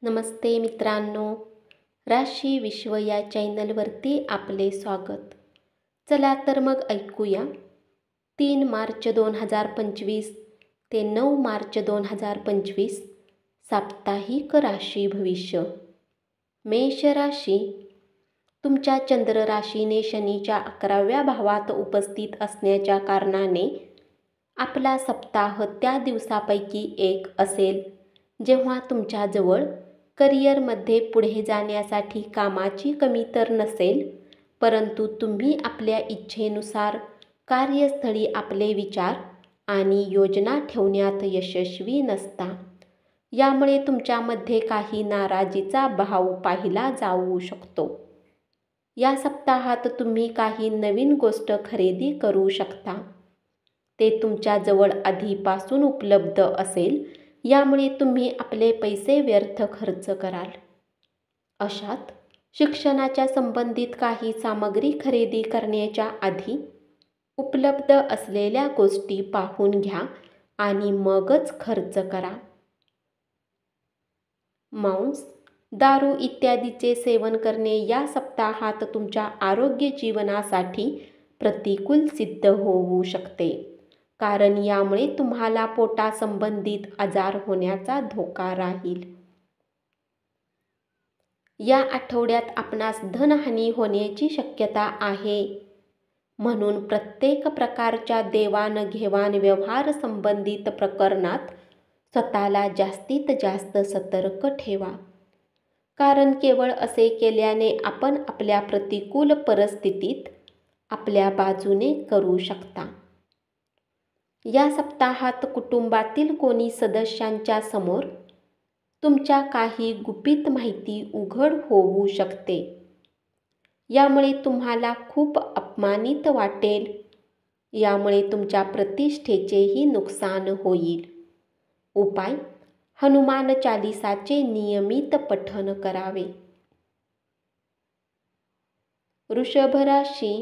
नमस्ते मित्रांनो, राशी विश्व या चॅनलवरती आपले स्वागत. चला तर मग ऐकूया 3 मार्च 2025 ते 9 मार्च 2025 साप्ताहिक राशी भविष्य. मेष राशी. तुमच्या चंद्र राशीने शनीच्या 11व्या भावात उपस्थित असण्याच्या कारणाने आपला सप्ताह त्या दिवसापैकी एक असेल जेव्हा तुमच्याजवळ करिअरमध्ये पुढे जाण्यासाठी कामाची कमी तर नसेल, परंतु तुम्ही आपल्या इच्छेनुसार कार्यस्थळी आपले विचार आणि योजना ठेवण्यात यशस्वी नसता. यामुळे तुमच्यामध्ये काही नाराजीचा भाव पाहिला जाऊ शकतो. या सप्ताहात तुम्ही काही नवीन गोष्ट खरेदी करू शकता. ते तुमच्याजवळ आधीपासून उपलब्ध असेल, यामुळे तुम्ही आपले पैसे व्यर्थ खर्च कराल. अशात शिक्षणाच्या संबंधित काही सामग्री खरेदी करण्याच्या आधी उपलब्ध असलेल्या गोष्टी पाहून घ्या आणि मगच खर्च करा. मांस, दारू इत्यादीचे सेवन करणे या सप्ताहात तुमच्या आरोग्य जीवनासाठी प्रतिकूल सिद्ध होऊ शकते, कारण यामुळे तुम्हाला पोटासंबंधित आजार होण्याचा धोका राहील. या आठवड्यात आपणास धनहानी होण्याची शक्यता आहे, म्हणून प्रत्येक प्रकारच्या देवाणघेवाण व्यवहार संबंधित प्रकरणात स्वतःला जास्तीत जास्त सतर्क ठेवा, कारण केवळ असे केल्याने आपण आपल्या प्रतिकूल परिस्थितीत आपल्या बाजूने करू शकता. या सप्ताहात कुटुंबातील कोणी सदस्यांच्या समोर तुमच्या काही गुपित माहिती उघड होऊ शकते. यामुळे तुम्हाला खूप अपमानित वाटेल. यामुळे तुमच्या प्रतिष्ठेचेही नुकसान होईल. उपाय: हनुमान चालीसाचे नियमित पठण करावे. वृषभ राशी.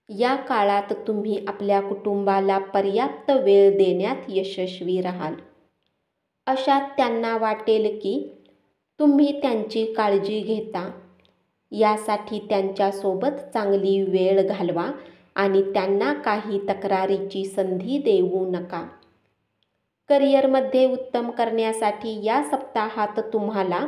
या काळात तुम्ही आपल्या कुटुंबाला पर्याप्त वेळ देण्यात यशस्वी राहाल. अशात त्यांना वाटेल की तुम्ही त्यांची काळजी घेता. यासाठी त्यांच्यासोबत चांगली वेळ घालवा आणि त्यांना काही तक्रारीची संधी देऊ नका. करिअरमध्ये उत्तम करण्यासाठी या सप्ताहात तुम्हाला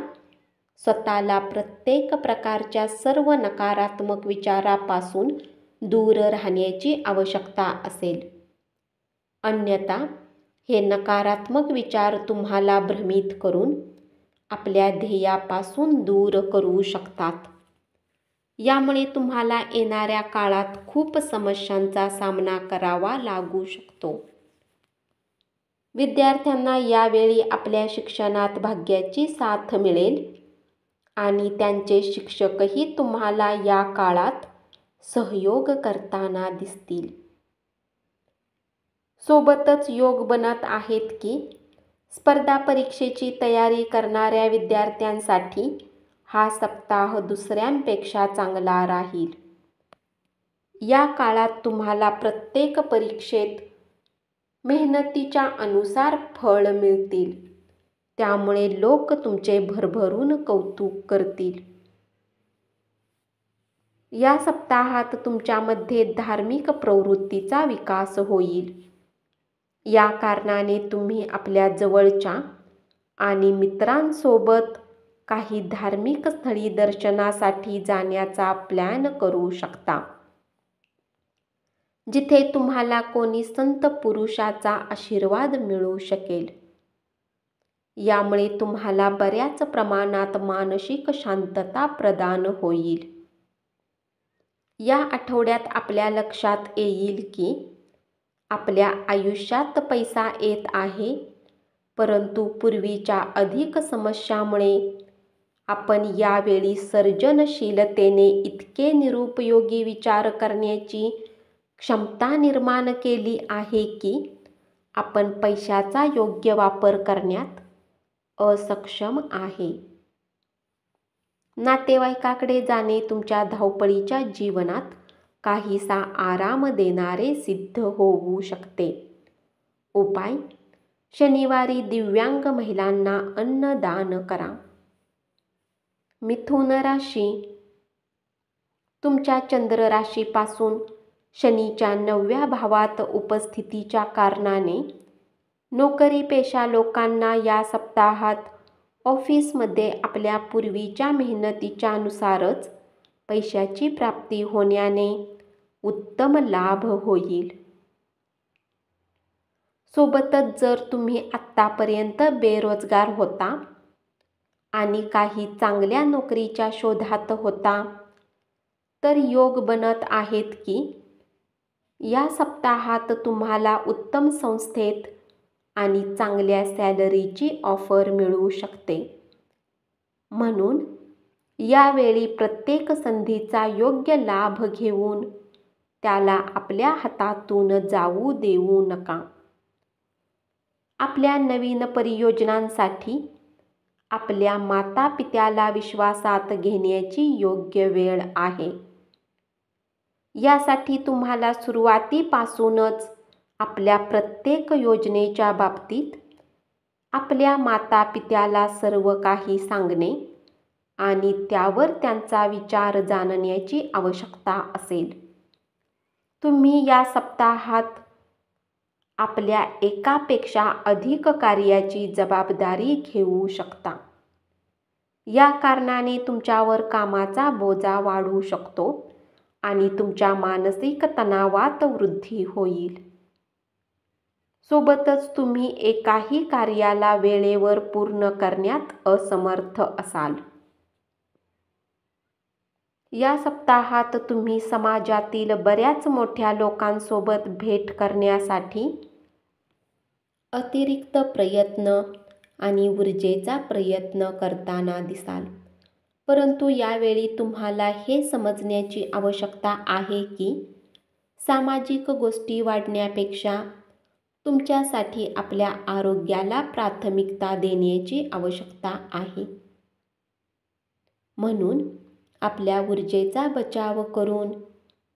स्वतःला प्रत्येक प्रकारच्या सर्व नकारात्मक विचारापासून दूर राहण्याची आवश्यकता असेल. अन्यथा हे नकारात्मक विचार तुम्हाला भ्रमित करून आपल्या ध्येयापासून दूर करू शकतात. यामुळे तुम्हाला येणाऱ्या काळात खूप समस्यांचा सामना करावा लागू शकतो. विद्यार्थ्यांना यावेळी आपल्या शिक्षणात भाग्याची साथ मिळेल आणि त्यांचे शिक्षकही तुम्हाला या काळात सहयोग करताना दिसतील. सोबतच योग बनत आहेत की स्पर्धा परीक्षेची तयारी करणाऱ्या विद्यार्थ्यांसाठी हा सप्ताह दुसऱ्यांपेक्षा चांगला राहील. या काळात तुम्हाला प्रत्येक परीक्षेत मेहनतीच्या अनुसार फळ मिळतील. त्यामुळे लोक तुमचे भरभरून कौतुक करतील. या सप्ताहात तुमच्यामध्ये धार्मिक प्रवृत्तीचा विकास होईल. या कारणाने तुम्ही आपल्या जवळच्या आणि मित्रांसोबत काही धार्मिक स्थळी दर्शनासाठी जाण्याचा प्लॅन करू शकता, जिथे तुम्हाला कोणी संत पुरुषाचा आशीर्वाद मिळू शकेल. यामुळे तुम्हाला बऱ्याच प्रमाणात मानसिक शांतता प्रदान होईल. या आठवड्यात आपल्या लक्षात येईल की आपल्या आयुष्यात पैसा येत आहे, परंतु पूर्वीच्या अधिक समस्यामुळे आपण यावेळी सर्जनशीलतेने इतके निरुपयोगी विचार करण्याची क्षमता निर्माण केली आहे की आपण पैशाचा योग्य वापर करण्यात असक्षम आहे. नातेवाईकाकडे जाणे तुमच्या धावपळीच्या जीवनात काहीसा आराम देणारे सिद्ध होऊ शकते. उपाय: शनिवारी दिव्यांग महिलांना अन्नदान करा. मिथुन राशी. तुमच्या चंद्र राशीपासून शनीच्या 9व्या भावात उपस्थितीच्या कारणाने नोकरी पेशा लोकांना या सप्ताहात ऑफिसमध्ये आपल्या पूर्वीच्या मेहनतीच्या नुसारच पैशाची प्राप्ती होण्याने उत्तम लाभ होईल. सोबतच जर तुम्ही आत्तापर्यंत बेरोजगार होता आणि काही चांगल्या नोकरीच्या शोधात होता तर योग बनत आहेत की या सप्ताहात तुम्हाला उत्तम संस्थेत आणि चांगल्या सॅलरीची ऑफर मिळू शकते. म्हणून यावेळी प्रत्येक संधीचा योग्य लाभ घेऊन त्याला आपल्या हातातून जाऊ देऊ नका. आपल्या नवीन परियोजनांसाठी आपल्या मातापित्याला विश्वासात घेण्याची योग्य वेळ आहे. यासाठी तुम्हाला सुरुवातीपासूनच आपल्या प्रत्येक योजनेच्या बाबतीत आपल्या मातापित्याला सर्व काही सांगणे आणि त्यावर त्यांचा विचार जाणण्याची आवश्यकता असेल. तुम्ही या सप्ताहात आपल्या एकापेक्षा अधिक कार्याची जबाबदारी घेऊ शकता. या कारणाने तुमच्यावर कामाचा बोजा वाढू शकतो आणि तुमच्या मानसिक तणावात वृद्धी होईल. सोबतच तुम्ही एकाही कार्याला वेळेवर पूर्ण करण्यात असमर्थ असाल. या सप्ताहात तुम्ही समाजातील बऱ्याच मोठ्या लोकांसोबत भेट करण्यासाठी अतिरिक्त प्रयत्न आणि ऊर्जेचा प्रयत्न करताना दिसाल. परंतु यावेळी तुम्हाला हे समजण्याची आवश्यकता आहे की सामाजिक गोष्टी वाढण्यापेक्षा तुमच्यासाठी आपल्या आरोग्याला प्राथमिकता देण्याची आवश्यकता आहे. म्हणून आपल्या ऊर्जेचा बचाव करून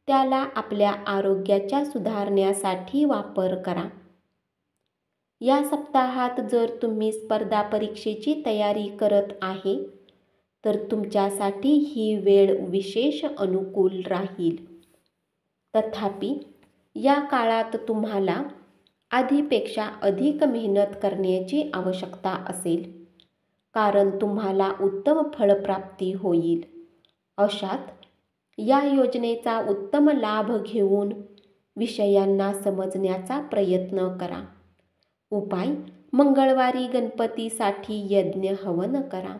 त्याला आपल्या आरोग्याच्या सुधारण्यासाठी वापर करा. या सप्ताहात जर तुम्ही स्पर्धा परीक्षेची तयारी करत आहे तर तुमच्यासाठी ही वेळ विशेष अनुकूल राहील. तथापि या काळात तुम्हाला आधीपेक्षा अधिक मेहनत करण्याची आवश्यकता असेल, कारण तुम्हाला उत्तम फळप्राप्ती होईल. अशात या योजनेचा उत्तम लाभ घेऊन विषयांना समजण्याचा प्रयत्न करा. उपाय: मंगळवारी गणपतीसाठी यज्ञ हवन करा.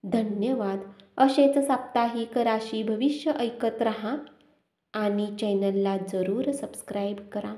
धन्यवाद. असेच साप्ताहिक राशी भविष्य ऐकत रहा आणि चॅनलला जरूर सबस्क्राईब करा.